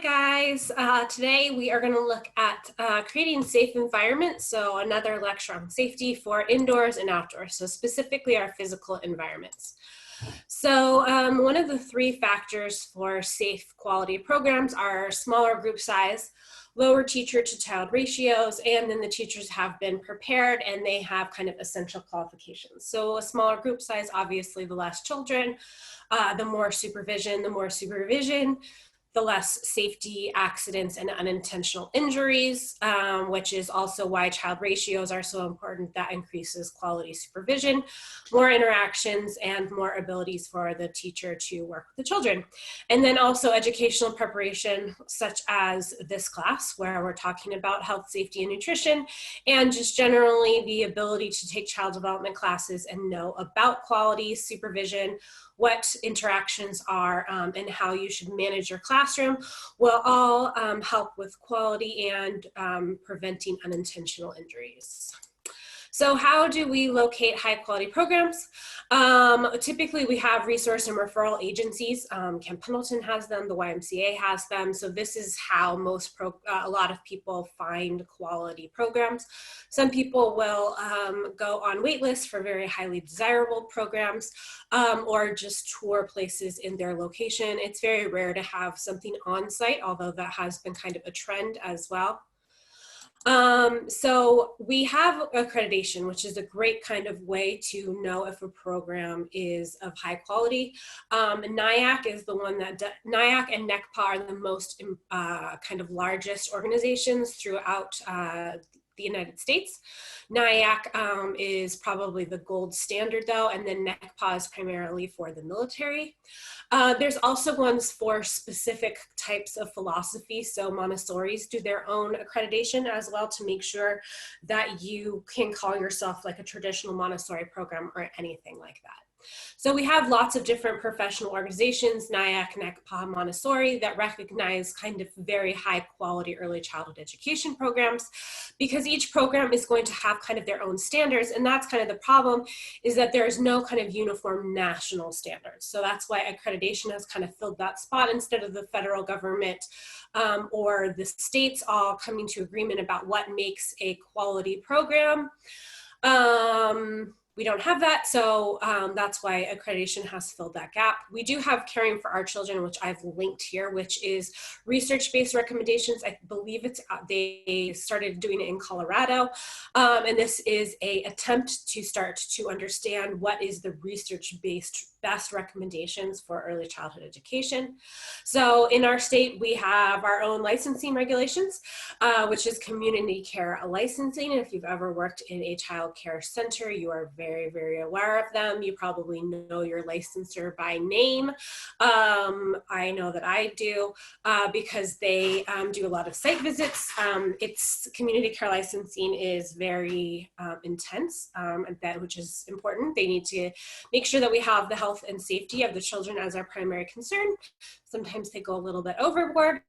guys. Today we are going to look at creating safe environments. So another lecture on safety for indoors and outdoors. So specifically our physical environments. So one of the three factors for safe quality programs are smaller group size, lower teacher to child ratios, and then the teachers have been prepared and they have kind of essential qualifications. So a smaller group size, obviously the less children, the more supervision, the less safety, accidents, and unintentional injuries, which is also why child ratios are so important. That increases quality supervision, more interactions, and more abilities for the teacher to work with the children. And then also educational preparation, such as this class, where we're talking about health, safety, and nutrition, and just generally the ability to take child development classes and know about quality, supervision, what interactions are, and how you should manage your classroom will all help with quality and preventing unintentional injuries. So how do we locate high quality programs? Typically we have resource and referral agencies. Camp Pendleton has them, the YMCA has them. So this is how a lot of people find quality programs. Some people will go on wait lists for very highly desirable programs or just tour places in their location. It's very rare to have something on site, although that has been kind of a trend as well. So we have accreditation, which is a great kind of way to know if a program is of high quality. NIAC is the one that, NIAC and NECPA are the most kind of largest organizations throughout the United States. NIAC is probably the gold standard though, and then NECPA is primarily for the military. There's also ones for specific types of philosophy. So Montessori's do their own accreditation as well to make sure that you can call yourself like a traditional Montessori program or anything like that. So we have lots of different professional organizations, NIAC, NECPA, Montessori, that recognize kind of very high quality early childhood education programs, because each program is going to have kind of their own standards. And that's kind of the problem, is that there is no kind of uniform national standards. So that's why accreditation has kind of filled that spot instead of the federal government or the states all coming to agreement about what makes a quality program. We don't have that, so that's why accreditation has filled that gap. We do have Caring for Our Children, which I've linked here, which is research-based recommendations. I believe they started doing it in Colorado, and this is an attempt to start to understand what is the research-based best recommendations for early childhood education. So in our state, we have our own licensing regulations, which is community care licensing. And if you've ever worked in a child care center, you are very, very aware of them. You probably know your licensor by name. I know that I do because they do a lot of site visits. Its community care licensing is very intense, which is important. They need to make sure that we have the health and safety of the children as our primary concern. Sometimes they go a little bit overboard,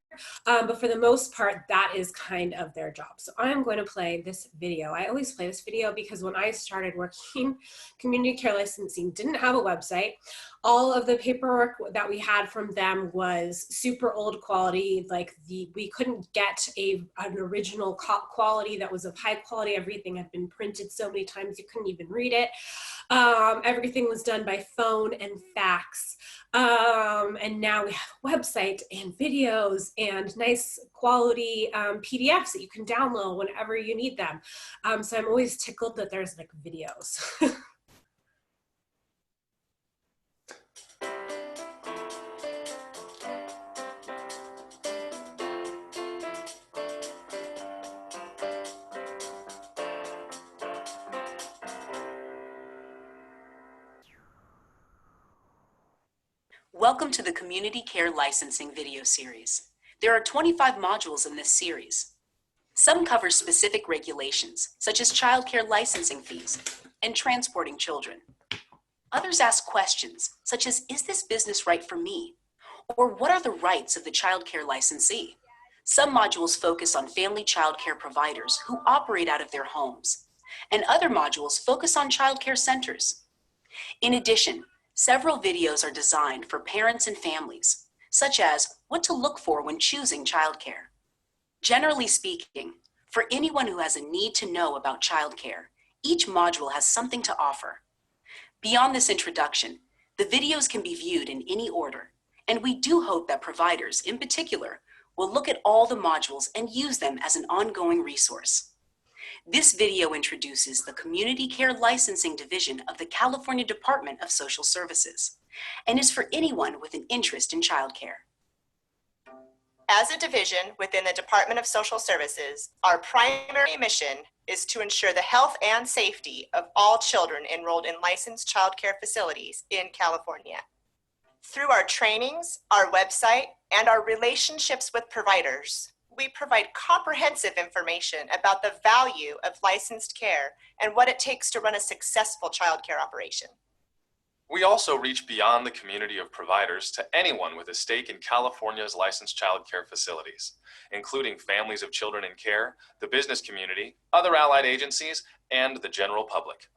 but for the most part, that is kind of their job. So I'm going to play this video. I always play this video because when I started working, community care licensing didn't have a website. All of the paperwork that we had from them was super old quality. Like we couldn't get an original quality that was of high quality. Everything had been printed so many times you couldn't even read it. Everything was done by phone and fax. And now we have a website and videos and nice quality PDFs that you can download whenever you need them. So I'm always tickled that there's like videos. Welcome to the Community Care Licensing video series. There are 25 modules in this series. Some cover specific regulations, such as child care licensing fees and transporting children. Others ask questions, such as, is this business right for me? Or what are the rights of the child care licensee? Some modules focus on family child care providers who operate out of their homes, and other modules focus on child care centers. In addition, several videos are designed for parents and families, such as what to look for when choosing childcare. Generally speaking, for anyone who has a need to know about childcare, each module has something to offer. Beyond this introduction, the videos can be viewed in any order, and we do hope that providers, in particular, will look at all the modules and use them as an ongoing resource. This video introduces the Community Care Licensing Division of the California Department of Social Services and is for anyone with an interest in childcare. As a division within the Department of Social Services, our primary mission is to ensure the health and safety of all children enrolled in licensed childcare facilities in California. Through our trainings, our website, and our relationships with providers, we provide comprehensive information about the value of licensed care and what it takes to run a successful childcare operation. We also reach beyond the community of providers to anyone with a stake in California's licensed child care facilities, including families of children in care, the business community, other allied agencies, and the general public.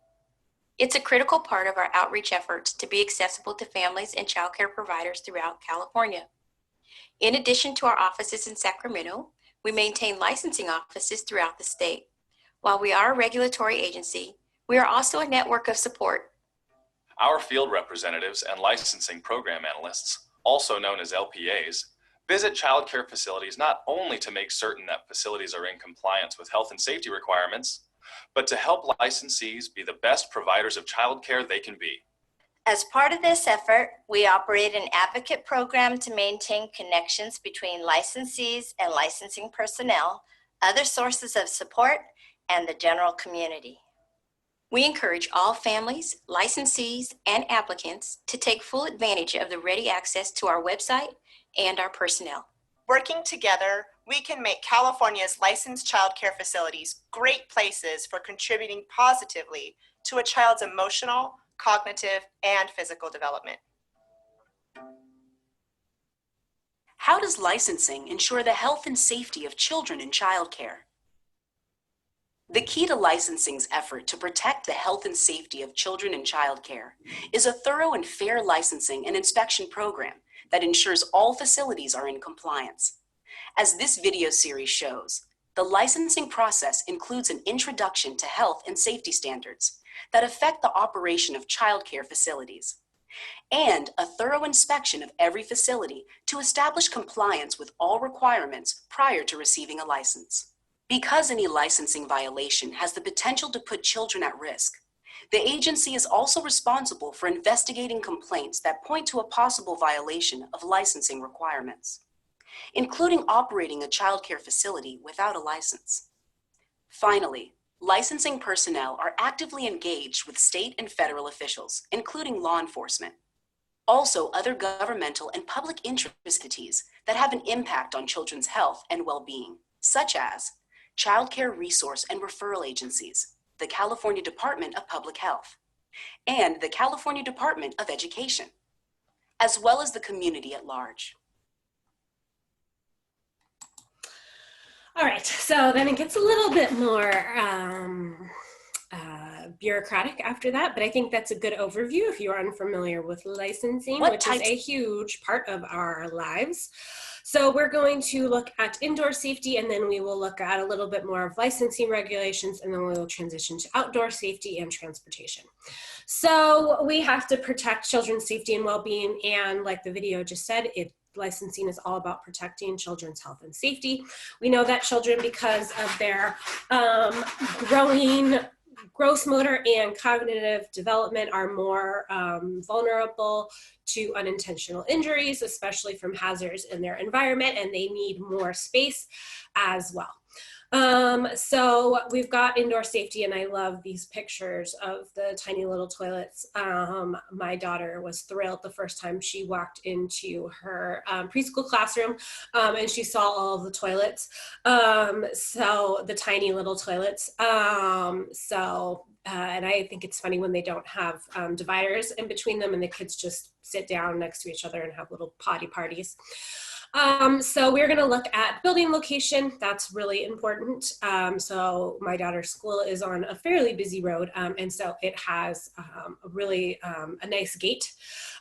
It's a critical part of our outreach efforts to be accessible to families and child care providers throughout California. In addition to our offices in Sacramento, we maintain licensing offices throughout the state. While we are a regulatory agency, we are also a network of support. Our field representatives and licensing program analysts, also known as LPAs, visit child care facilities not only to make certain that facilities are in compliance with health and safety requirements, but to help licensees be the best providers of child care they can be. As part of this effort, we operate an advocate program to maintain connections between licensees and licensing personnel, other sources of support, and the general community. We encourage all families, licensees, and applicants to take full advantage of the ready access to our website and our personnel. Working together, we can make California's licensed child care facilities great places for contributing positively to a child's emotional, cognitive, and physical development. How does licensing ensure the health and safety of children in childcare? The key to licensing's effort to protect the health and safety of children in childcare is a thorough and fair licensing and inspection program that ensures all facilities are in compliance. As this video series shows, the licensing process includes an introduction to health and safety standards that affect the operation of childcare facilities, and a thorough inspection of every facility to establish compliance with all requirements prior to receiving a license. Because any licensing violation has the potential to put children at risk, the agency is also responsible for investigating complaints that point to a possible violation of licensing requirements, including operating a childcare facility without a license. Finally, licensing personnel are actively engaged with state and federal officials, including law enforcement. Also, other governmental and public interest entities that have an impact on children's health and well-being, such as Child Care Resource and Referral Agencies, the California Department of Public Health, and the California Department of Education, as well as the community at large. All right, so then it gets a little bit more bureaucratic after that, but I think that's a good overview if you're unfamiliar with licensing, which is a huge part of our lives. So we're going to look at indoor safety, and then we will look at a little bit more of licensing regulations, and then we will transition to outdoor safety and transportation. So we have to protect children's safety and well-being, and like the video just said, licensing is all about protecting children's health and safety. We know that children, because of their growing gross motor and cognitive development, are more vulnerable to unintentional injuries, especially from hazards in their environment, and they need more space as well. So we've got indoor safety, and I love these pictures of the tiny little toilets. My daughter was thrilled the first time she walked into her preschool classroom, and she saw all of the toilets. So the tiny little toilets. And I think it's funny when they don't have dividers in between them, and the kids just sit down next to each other and have little potty parties. So we're going to look at building location. That's really important. So my daughter's school is on a fairly busy road, and so it has a nice gate.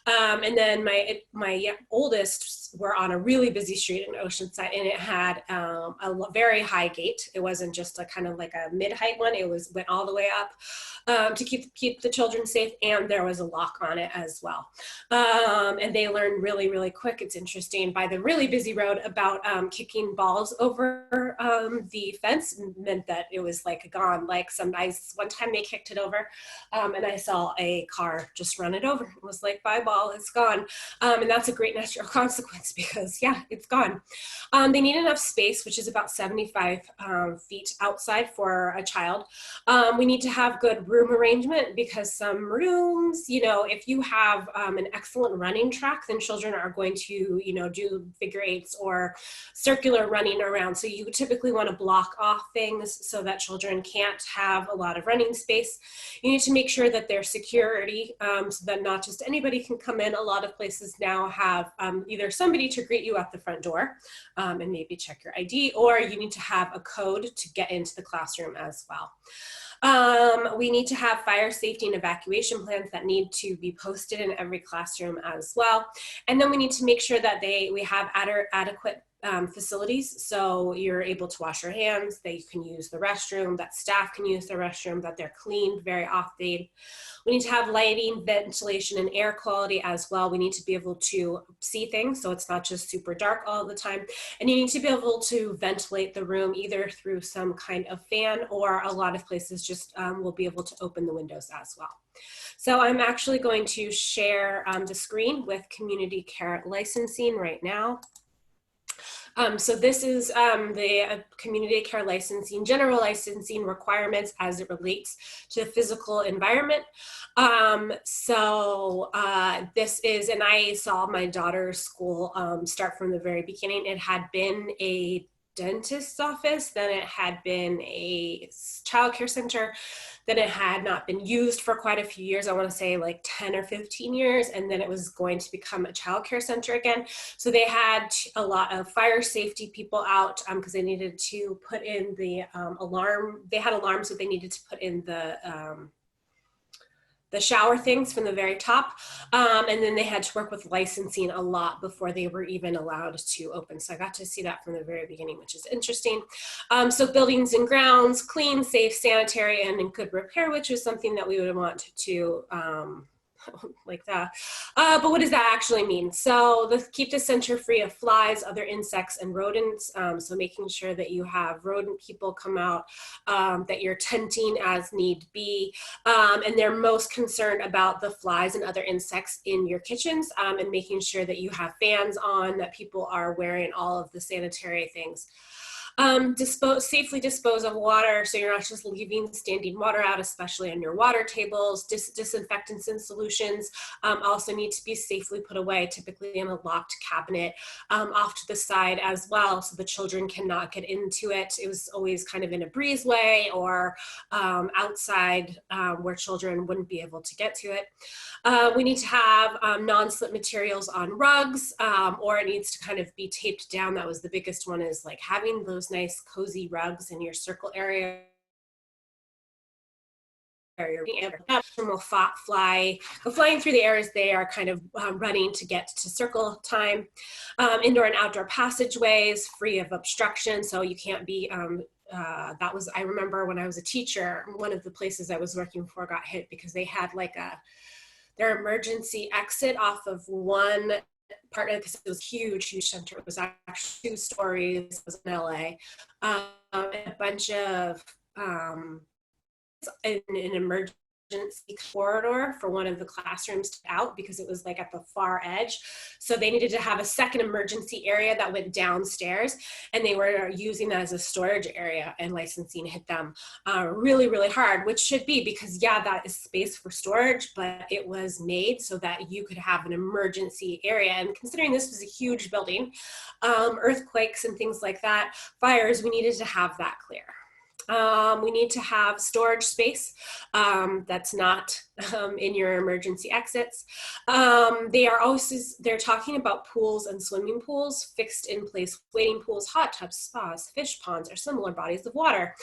And then my oldest were on a really busy street in Oceanside, and it had a very high gate. It wasn't just a kind of like a mid-height one. It went all the way up to keep the children safe, and there was a lock on it as well. And they learned really, really quick. It's interesting, by the really busy road, about kicking balls over the fence meant that it was like gone. Like one time they kicked it over, and I saw a car just run it over. It was like, bye ball, it's gone. And that's a great natural consequence because yeah, it's gone. They need enough space, which is about 75 feet outside for a child. We need to have good room arrangement because some rooms, if you have an excellent running track, then children are going to, do figure eights or circular running around. So you typically want to block off things so that children can't have a lot of running space. You need to make sure that there's security so that not just anybody can come in. A lot of places now have either somebody to greet you at the front door and maybe check your ID, or you need to have a code to get into the classroom as well. We need to have fire safety and evacuation plans that need to be posted in every classroom as well. And then we need to make sure that we have adequate facilities, so you're able to wash your hands, that you can use the restroom, that staff can use the restroom, that they're cleaned very often. We need to have lighting, ventilation, and air quality as well. We need to be able to see things, so it's not just super dark all the time. And you need to be able to ventilate the room either through some kind of fan, or a lot of places just will be able to open the windows as well. So I'm actually going to share the screen with community care licensing right now. So this is the community care licensing, general licensing requirements as it relates to the physical environment. This is, and I saw my daughter's school start from the very beginning. It had been a dentist's office, then it had been a child care center, then it had not been used for quite a few years. I want to say like 10 or 15 years, and then it was going to become a child care center again. So they had a lot of fire safety people out because they needed to put in the alarm. They had alarms that they needed to put in the shower things from the very top. And then they had to work with licensing a lot before they were even allowed to open. So I got to see that from the very beginning, which is interesting. So buildings and grounds, clean, safe, sanitary, and in good repair, which is something that we would want to like that. But what does that actually mean? So keep the center free of flies, other insects, and rodents. So making sure that you have rodent people come out, that you're tenting as need be. And they're most concerned about the flies and other insects in your kitchens, and making sure that you have fans on, that people are wearing all of the sanitary things. Safely dispose of water, so you're not just leaving standing water out, especially on your water tables. Disinfectants and solutions also need to be safely put away, typically in a locked cabinet off to the side as well, so the children cannot get into it. It was always kind of in a breezeway or outside where children wouldn't be able to get to it. We need to have non-slip materials on rugs, or it needs to kind of be taped down. That was the biggest one, is like having those nice cozy rugs in your circle area. Will go flying through the air as they are kind of running to get to circle time. Indoor and outdoor passageways free of obstruction, so you can't be I remember when I was a teacher, one of the places I was working for got hit because they had like their emergency exit off of one part, because it was huge center. It was actually 2 stories. It was in LA. A bunch of an emergency corridor for one of the classrooms out, because it was like at the far edge. So they needed to have a second emergency area that went downstairs, and they were using that as a storage area, and licensing hit them really, really hard, which should be, because yeah, that is space for storage, but it was made so that you could have an emergency area. And considering this was a huge building, earthquakes and things like that, fires, we needed to have that clear. We need to have storage space that's not in your emergency exits. They're talking about pools and swimming pools, fixed in place wading pools, hot tubs, spas, fish ponds, or similar bodies of water.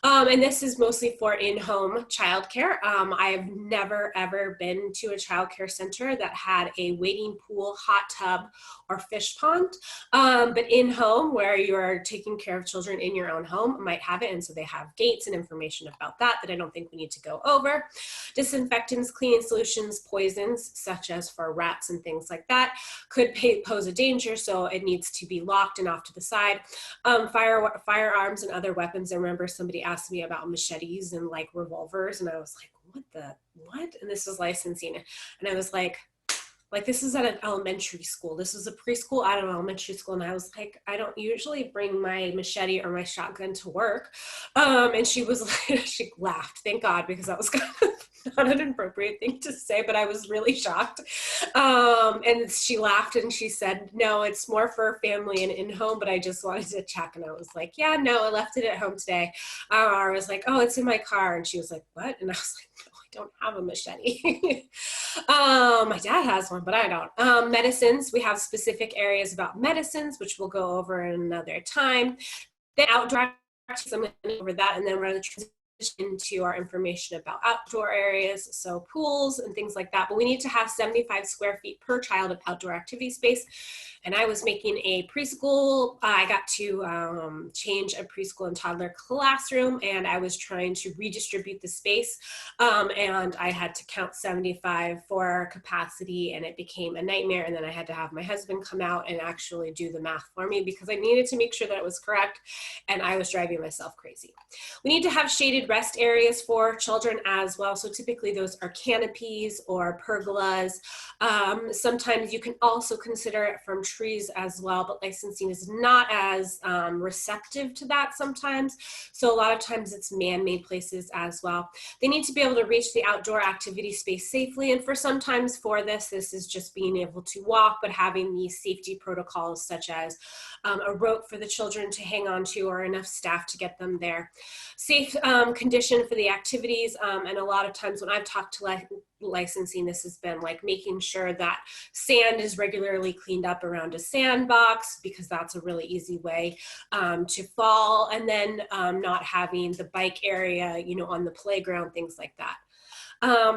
And this is mostly for in-home childcare. I have never ever been to a childcare center that had a wading pool, hot tub, or fish pond. But in-home, where you're taking care of children in your own home, might have it. And so they have gates and information about that I don't think we need to go over. Disinfectants, cleaning solutions, poisons, such as for rats and things like that, could pose a danger, so it needs to be locked and off to the side. Firearms and other weapons. I remember somebody asked me about machetes and like revolvers, and I was like, what? And this was licensing. And I was like, this is at an elementary school. This is a preschool at an elementary school. And I was like, I don't usually bring my machete or my shotgun to work. And she was like, she laughed, thank God, because that was kind of not an appropriate thing to say, but I was really shocked. And she laughed and she said, no, it's more for family and in-home, but I just wanted to check. And I was like, yeah, no, I left it at home today. I was like, oh, it's in my car. And she was like, what? And I was like, no, I don't have a machete. My dad has one, but I don't. Medicines, we have specific areas about medicines, which we'll go over in another time. The outdoor activities, I'm going to go over that, and then we're going to transition into our information about outdoor areas, so pools and things like that. But we need to have 75 square feet per child of outdoor activity space. And I was making a preschool, I got to change a preschool and toddler classroom, and I was trying to redistribute the space, and I had to count 75 for capacity, and it became a nightmare. And then I had to have my husband come out and actually do the math for me because I needed to make sure that it was correct, and I was driving myself crazy. We need to have shaded rest areas for children as well. So typically those are canopies or pergolas. Sometimes you can also consider it from trees as well, but licensing is not as receptive to that sometimes. So a lot of times it's man-made places as well. They need to be able to reach the outdoor activity space safely. And for sometimes for this is just being able to walk, but having these safety protocols such as a rope for the children to hang on to or enough staff to get them there. Safe condition for the activities, and a lot of times when I've talked to licensing, this has been like making sure that sand is regularly cleaned up around a sandbox, because that's a really easy way to fall, and then not having the bike area, you know, on the playground, things like that.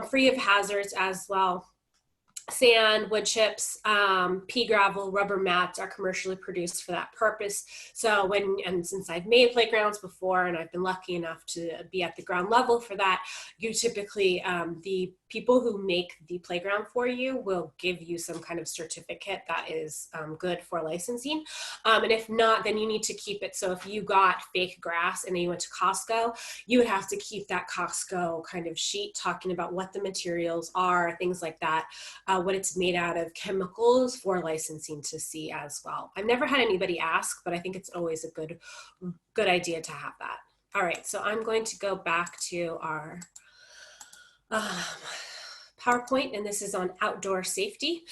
Free of hazards as well. Sand, wood chips, pea gravel, rubber mats are commercially produced for that purpose. So since I've made playgrounds before and I've been lucky enough to be at the ground level for that, you typically, the people who make the playground for you will give you some kind of certificate that is good for licensing. And if not, then you need to keep it. So if you got fake grass and then you went to Costco, you would have to keep that Costco kind of sheet talking about what the materials are, things like that, what it's made out of, chemicals for licensing to see as well. I've never had anybody ask, but I think it's always a good idea to have that. All right, so I'm going to go back to our PowerPoint, and this is on outdoor safety.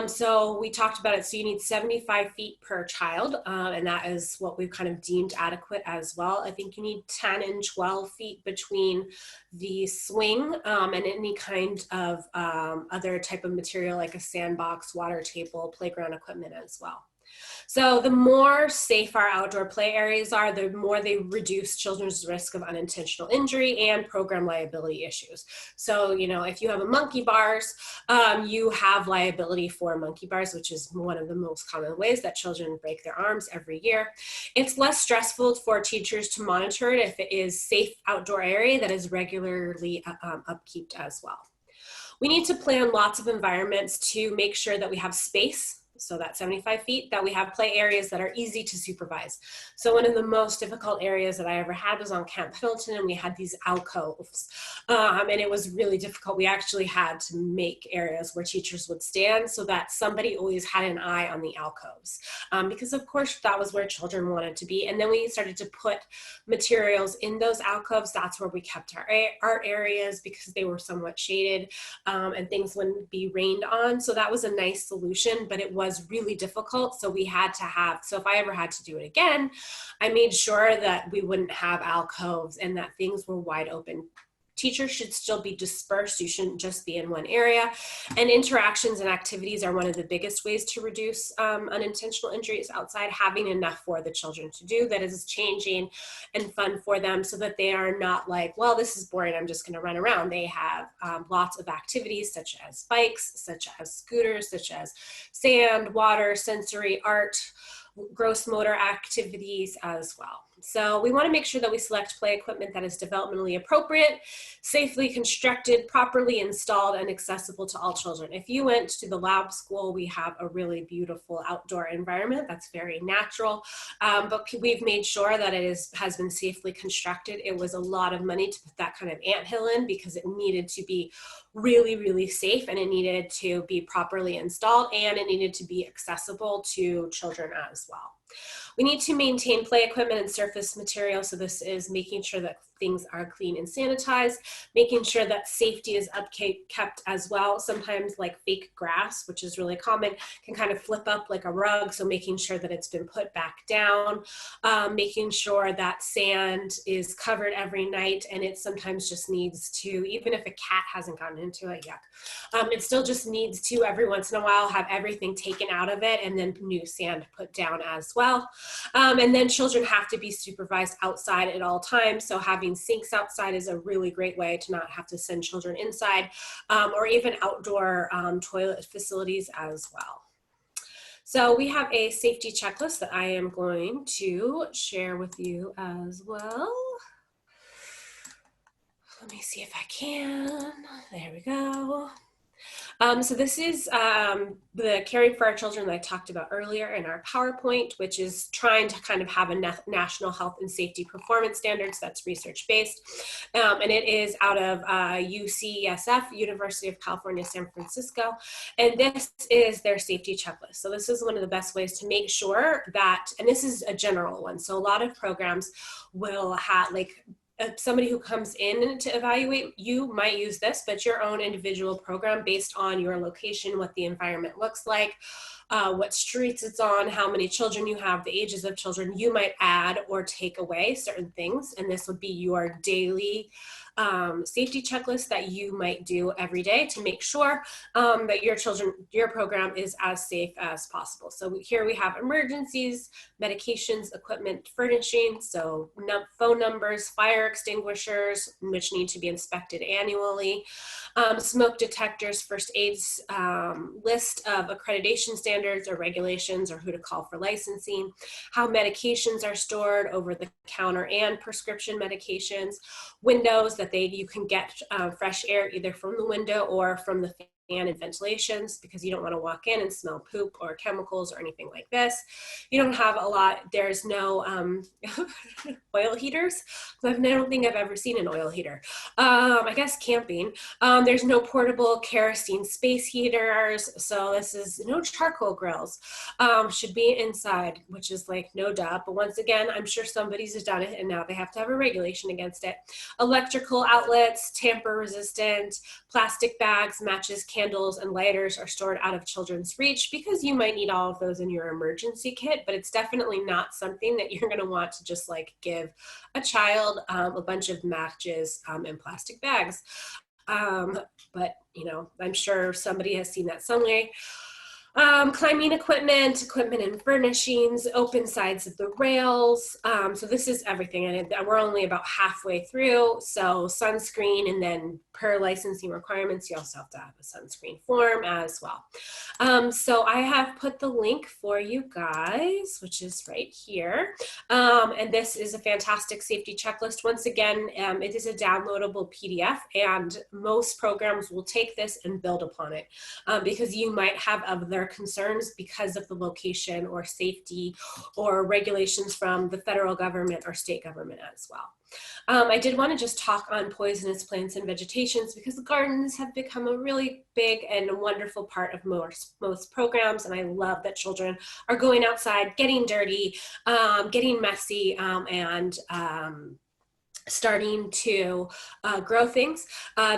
So we talked about it. So you need 75 feet per child, and that is what we've kind of deemed adequate as well. I think you need 10 and 12 feet between the swing and any kind of other type of material like a sandbox, water table, playground equipment as well. So the more safe our outdoor play areas are, the more they reduce children's risk of unintentional injury and program liability issues. So, you know, if you have a monkey bars, you have liability for monkey bars, which is one of the most common ways that children break their arms every year. It's less stressful for teachers to monitor it if it is safe outdoor area that is regularly upkept as well. We need to plan lots of environments to make sure that we have space. So that's 75 feet, that we have play areas that are easy to supervise. So one of the most difficult areas that I ever had was on Camp Pendleton, and we had these alcoves, and it was really difficult. We actually had to make areas where teachers would stand so that somebody always had an eye on the alcoves, because of course that was where children wanted to be. And then we started to put materials in those alcoves. That's where we kept our art areas, because they were somewhat shaded, and things wouldn't be rained on. So that was a nice solution, but it was was really difficult. So we had to have, so if I ever had to do it again, I made sure that we wouldn't have alcoves and that things were wide open. Teachers should still be dispersed. You shouldn't just be in one area. And interactions and activities are one of the biggest ways to reduce unintentional injuries outside. Having enough for the children to do that is changing and fun for them, so that they are not like, well, this is boring, I'm just going to run around. They have lots of activities such as bikes, such as scooters, such as sand, water, sensory, art, gross motor activities as well. So we want to make sure that we select play equipment that is developmentally appropriate, safely constructed, properly installed, and accessible to all children. If you went to the lab school, we have a really beautiful outdoor environment that's very natural, but we've made sure that it has been safely constructed. It was a lot of money to put that kind of anthill in because it needed to be really, really safe, and it needed to be properly installed, and it needed to be accessible to children as well. We need to maintain play equipment and surface material. So this is making sure that things are clean and sanitized, making sure that safety is kept as well. Sometimes like fake grass, which is really common, can kind of flip up like a rug. So making sure that it's been put back down, making sure that sand is covered every night, and it sometimes just needs to, even if a cat hasn't gotten into it yet, it still just needs to every once in a while have everything taken out of it and then new sand put down as well. And then children have to be supervised outside at all times. So having sinks outside is a really great way to not have to send children inside, or even outdoor toilet facilities as well. So we have a safety checklist that I am going to share with you as well. Let me see if I can. There we go. So this is the Caring for Our Children that I talked about earlier in our PowerPoint, which is trying to kind of have a national health and safety performance standards that's research-based. And it is out of UCSF, University of California, San Francisco. And this is their safety checklist. So this is one of the best ways to make sure that, and this is a general one. So a lot of programs will have like, somebody who comes in to evaluate you might use this, but your own individual program based on your location, what the environment looks like, what streets it's on, how many children you have, the ages of children, you might add or take away certain things. And this would be your daily safety checklist that you might do every day to make sure that your program is as safe as possible. So here we have emergencies, medications, equipment, furnishings, so phone numbers, fire extinguishers, which need to be inspected annually, smoke detectors, first aids, list of accreditation standards or regulations or who to call for licensing, how medications are stored over the counter and prescription medications, windows that you can get fresh air either from the window or from the fan and ventilations, because you don't want to walk in and smell poop or chemicals or anything like this. You don't have a lot, there's no oil heaters. I don't think I've ever seen an oil heater. I guess camping. There's no portable kerosene space heaters. So this is no charcoal grills. Should be inside, which is like no doubt. But once again, I'm sure somebody's done it and now they have to have a regulation against it. Electrical outlets, tamper resistant, plastic bags, matches, candles, and lighters are stored out of children's reach because you might need all of those in your emergency kit, but it's definitely not something that you're going to want to just like give a child a bunch of matches in plastic bags. But you know, I'm sure somebody has seen that somewhere. Climbing equipment and furnishings, open sides of the rails. So this is everything, and we're only about halfway through. So sunscreen, and then per licensing requirements, you also have to have a sunscreen form as well. So I have put the link for you guys, which is right here. And this is a fantastic safety checklist. Once again, it is a downloadable PDF, and most programs will take this and build upon it because you might have other concerns because of the location or safety or regulations from the federal government or state government as well. I did want to just talk on poisonous plants and vegetations because gardens have become a really big and wonderful part of most programs, and I love that children are going outside, getting dirty, getting messy, and starting to grow things.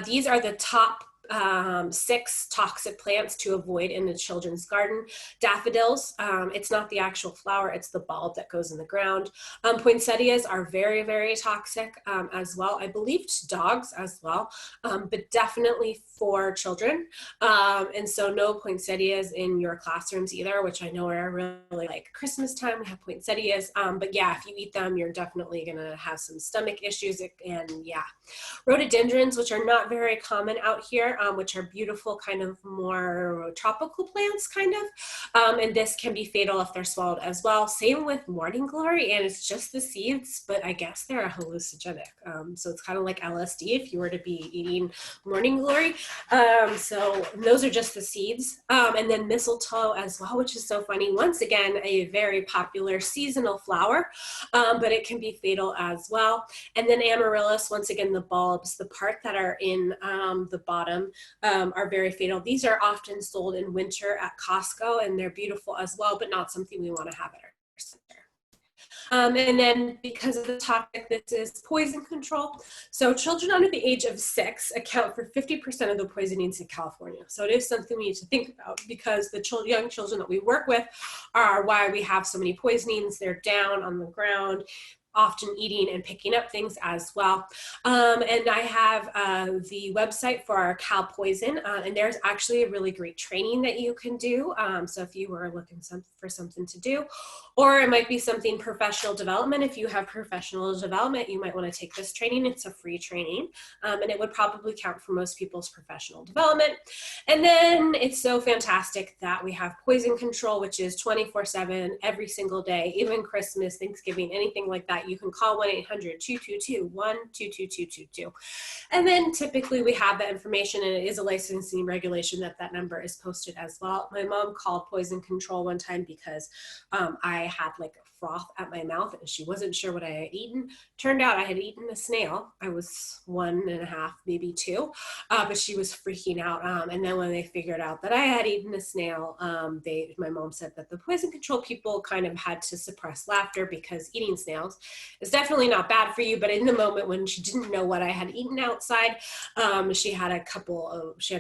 These are the top 6 toxic plants to avoid in the children's garden. Daffodils, it's not the actual flower, it's the bulb that goes in the ground. Poinsettias are very, very toxic as well. I believe to dogs as well, but definitely for children. And so no poinsettias in your classrooms either, which I know are really like Christmas time, we have poinsettias. But yeah, if you eat them, you're definitely gonna have some stomach issues. And yeah, rhododendrons, which are not very common out here, which are beautiful, kind of more tropical plants, kind of. And this can be fatal if they're swallowed as well. Same with morning glory, and it's just the seeds, but I guess they're hallucinogenic. So it's kind of like LSD if you were to be eating morning glory. So those are just the seeds. And then mistletoe as well, which is so funny. Once again, a very popular seasonal flower, but it can be fatal as well. And then amaryllis, once again, the bulbs, the part that are in the bottom are very fatal. These are often sold in winter at Costco, and they're beautiful as well, but not something we want to have at our center. And then because of the topic, this is poison control. So children under the age of 6 account for 50% of the poisonings in California. So it is something we need to think about, because the young children that we work with are why we have so many poisonings. They're down on the ground, often eating and picking up things as well. And I have the website for our Cal Poison, and there's actually a really great training that you can do. So if you were looking for something to do, or it might be something professional development. If you have professional development, you might want to take this training. It's a free training, and it would probably count for most people's professional development. And then it's so fantastic that we have poison control, which is 24/7, every single day, even Christmas, Thanksgiving, anything like that. You can call 1-800-222-12222. And then typically we have that information, and it is a licensing regulation that number is posted as well. My mom called poison control one time because I had like froth at my mouth and she wasn't sure what I had eaten. Turned out I had eaten a snail. I was 1.5, maybe 2, but she was freaking out. And then when they figured out that I had eaten a snail, my mom said that the poison control people kind of had to suppress laughter, because eating snails is definitely not bad for you. But in the moment when she didn't know what I had eaten outside, she had a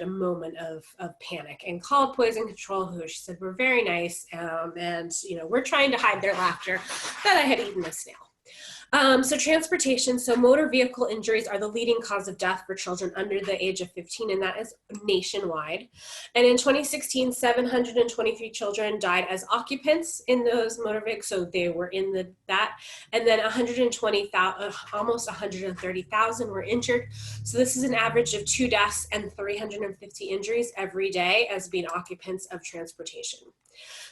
moment of panic and called poison control, who she said were very nice, and we're trying to hide their laughter that I had eaten a snail. So transportation, so motor vehicle injuries are the leading cause of death for children under the age of 15, and that is nationwide. And in 2016, 723 children died as occupants in those motor vehicles, so they were in that, and then 120,000, almost 130,000 were injured. So this is an average of 2 deaths and 350 injuries every day as being occupants of transportation.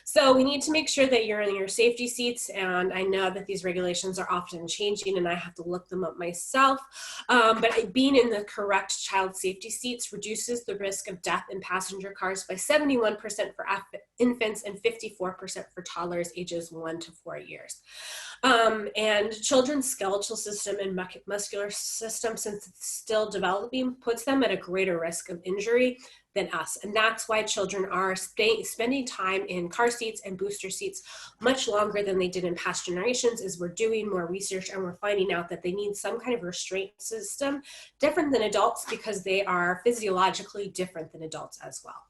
So we need to make sure that you're in your safety seats, and I know that these regulations are often changing and I have to look them up myself, but being in the correct child safety seats reduces the risk of death in passenger cars by 71% for infants and 54% for toddlers ages 1 to 4 years. And children's skeletal system and muscular system, since it's still developing, puts them at a greater risk of injury than us. And that's why children are spending time in car seats and booster seats much longer than they did in past generations, as we're doing more research and we're finding out that they need some kind of restraint system different than adults, because they are physiologically different than adults as well.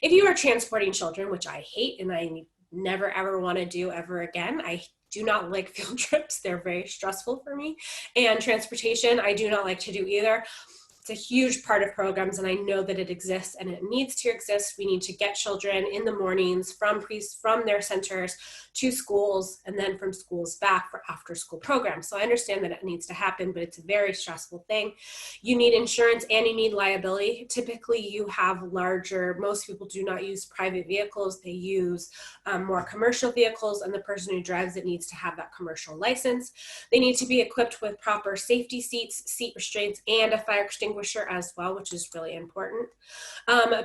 If you are transporting children, which I hate and I never ever want to do ever again, I do not like field trips. They're very stressful for me. And transportation, I do not like to do either. It's a huge part of programs, and I know that it exists and it needs to exist. We need to get children in the mornings from their centers to schools, and then from schools back for after school programs. So I understand that it needs to happen, but it's a very stressful thing. You need insurance and you need liability. Typically you have most people do not use private vehicles. They use more commercial vehicles, and the person who drives it needs to have that commercial license. They need to be equipped with proper safety seats, seat restraints, and a fire extinguisher as well, which is really important.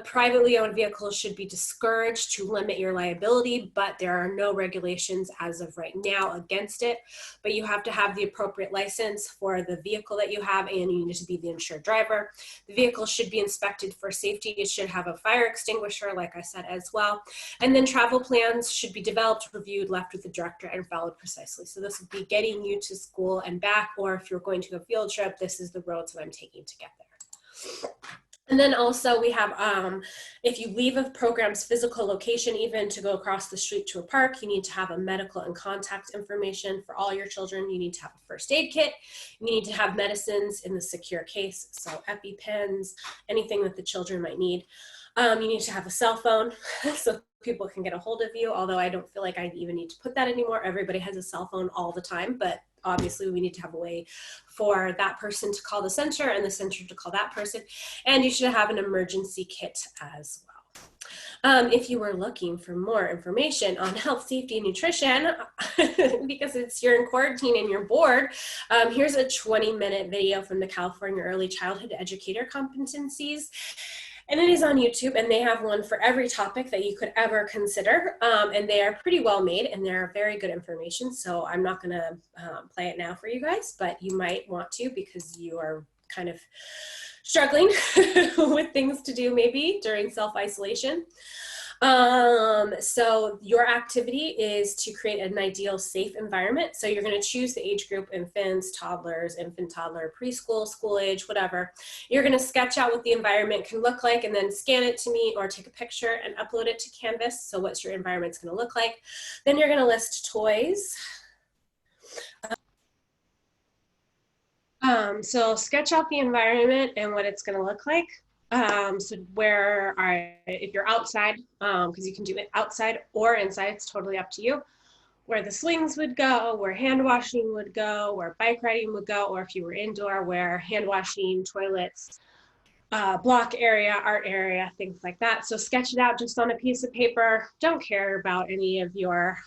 Privately owned vehicles should be discouraged to limit your liability, but there are no regulations as of right now against it. But you have to have the appropriate license for the vehicle that you have, and you need to be the insured driver. The vehicle should be inspected for safety. It should have a fire extinguisher, like I said, as well. And then travel plans should be developed, reviewed, left with the director, and followed precisely. So this would be getting you to school and back, or if you're going to a field trip, this is the roads that I'm taking to get there. And then also we have, if you leave a program's physical location, even to go across the street to a park, you need to have a medical and contact information for all your children. You need to have a first aid kit. You need to have medicines in the secure case, so EpiPens, anything that the children might need. You need to have a cell phone so people can get a hold of you, although I don't feel like I even need to put that anymore. Everybody has a cell phone all the time, but obviously we need to have a way for that person to call the center and the center to call that person. And you should have an emergency kit as well. If you were looking for more information on health, safety, and nutrition, because you're in quarantine and you're bored, here's a 20-minute video from the California Early Childhood Educator Competencies. And it is on YouTube, and they have one for every topic that you could ever consider. And they are pretty well made, and they're very good information. So I'm not going to play it now for you guys, but you might want to because you are kind of struggling with things to do maybe during self-isolation. So your activity is to create an ideal safe environment. So you're going to choose the age group: infants, toddlers, infant, toddler, preschool, school age, whatever. You're going to sketch out what the environment can look like and then scan it to me or take a picture and upload it to Canvas. So what's your environment's going to look like? Then you're going to list toys. So sketch out the environment and what it's going to look like. So if you're outside, because you can do it outside or inside, it's totally up to you, where the swings would go, where hand washing would go, where bike riding would go, or if you were indoor, where hand washing, toilets, block area, art area, things like that. So sketch it out just on a piece of paper. Don't care about any of your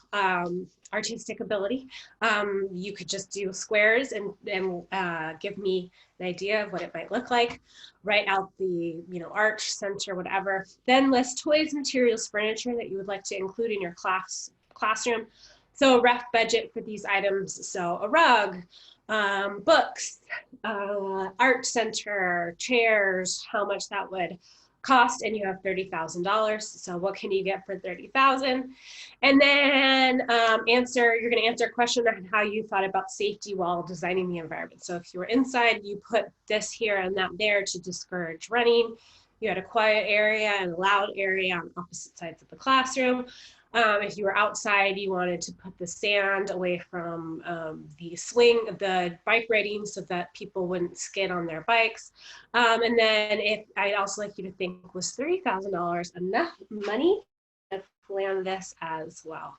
artistic ability. You could just do squares and give me an idea of what it might look like. Write out the art center, whatever. Then list toys, materials, furniture that you would like to include in your classroom. So a rough budget for these items. So a rug, books, art center, chairs, how much that would cost, and you have $30,000. So what can you get for $30,000? And then you're going to answer a question on how you thought about safety while designing the environment. So if you were inside, you put this here and that there to discourage running. You had a quiet area and a loud area on opposite sides of the classroom. If you were outside, you wanted to put the sand away from the bike riding so that people wouldn't skid on their bikes. And then I'd also like you to think, was $30,000 enough money to plan this as well?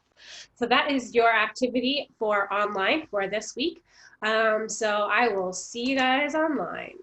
So that is your activity for online for this week. So I will see you guys online.